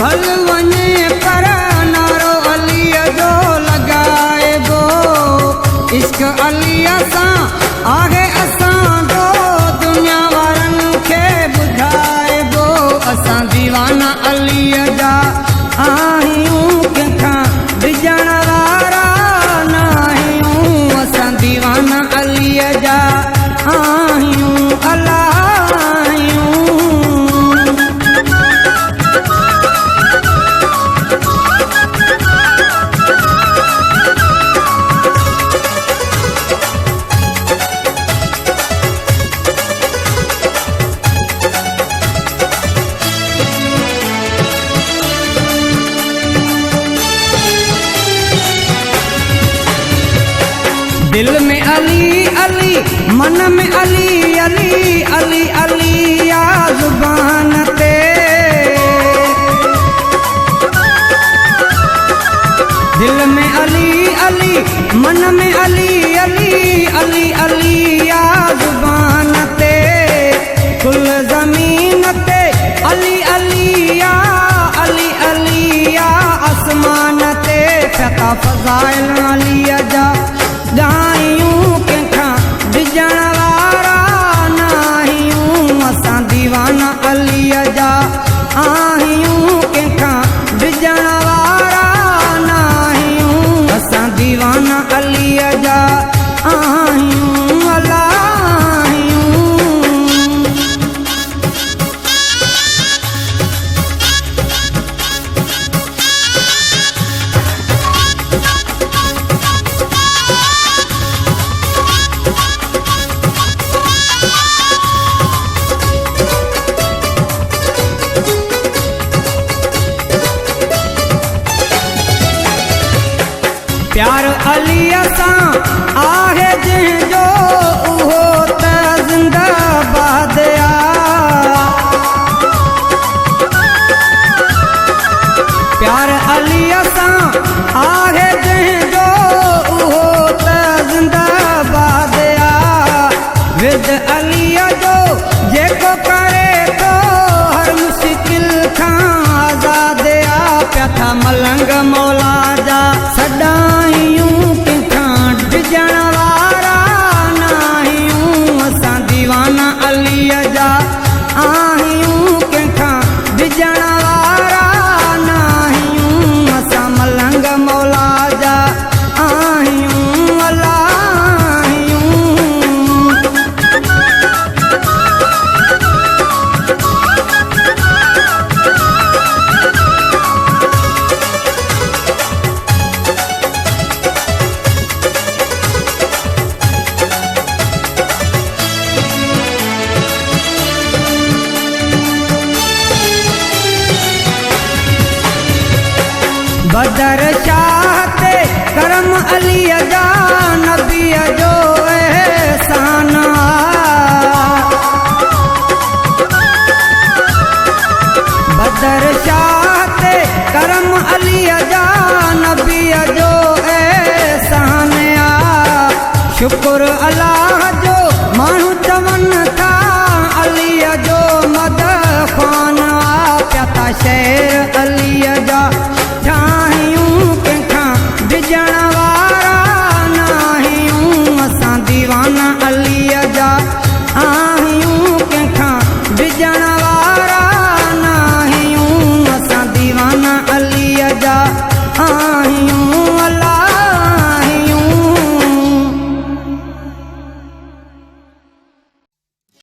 भल वञे पर नारो अलीअ जो लॻाइबो। इश्क अलीअ सां आहे असांजो दुनिया वारनि खे ॿुधाइबो। असां दीवाना अलीअ जा आहियूं, कंहिंखां डिॼण वारा न आहियूं। असां दीवाना अलीअ जा आहियूं, अला आहियूं। दिल में अली अली, मन में अली अली, अली अली या ज़ुबान ते। दिल में अली अली, मन में अली अली, अली अली या ज़ुबान ते। कुल ज़मीन ते अली अली या, अली अली या आसमान ते। फ़क़ा फ़ज़ाइल अलीअ जा ॻायूं, कंहिंखां डिॼण वारा न आहियूं। असां दीवाना अलीअ जा आहियूं, कंहिंखां डिॼण वारा न आहियूं। असां दीवाना अलीअ जा आहियूं, अला आहियूं। प्यार अलीअ सां आहे जंहिंजो उहो त ज़िंदाबाद आ। प्यार अलीअ सां आहे जंहिंजो उहो त ज़िंदाबाद आ। विद अलीअ जो जेको करे थो हर मुश्किल खां आज़ाद आ। पिया था मलंग मौला जा सॾायूं, कंहिंखां डिॼण वारा न आहियूं। असां दीवाना अलीअ जा आहियूं, कंहिंखां डिॼण वारा न आहियूं। असां मलंग मौला जा आहियूं, अला आहियूं। बदर शाह ते करम अलीअ जा, नबीअ जो एहसान आ। बदर शाह ते करम अलीअ जा, नबीअ जो एहसान आ। शुक्र अल्लाह जो माण्हू चवनि था, अलीअ जो मदखान आ। पिया था शेर अलीअ जा ठाहियूं, कंहिंखां डिॼण वारा न आहियूं। असां दीवाना अलीअ जा आहियूं, कंहिंखां डिॼण वारा न आहियूं। असां दीवाना अलीअ जा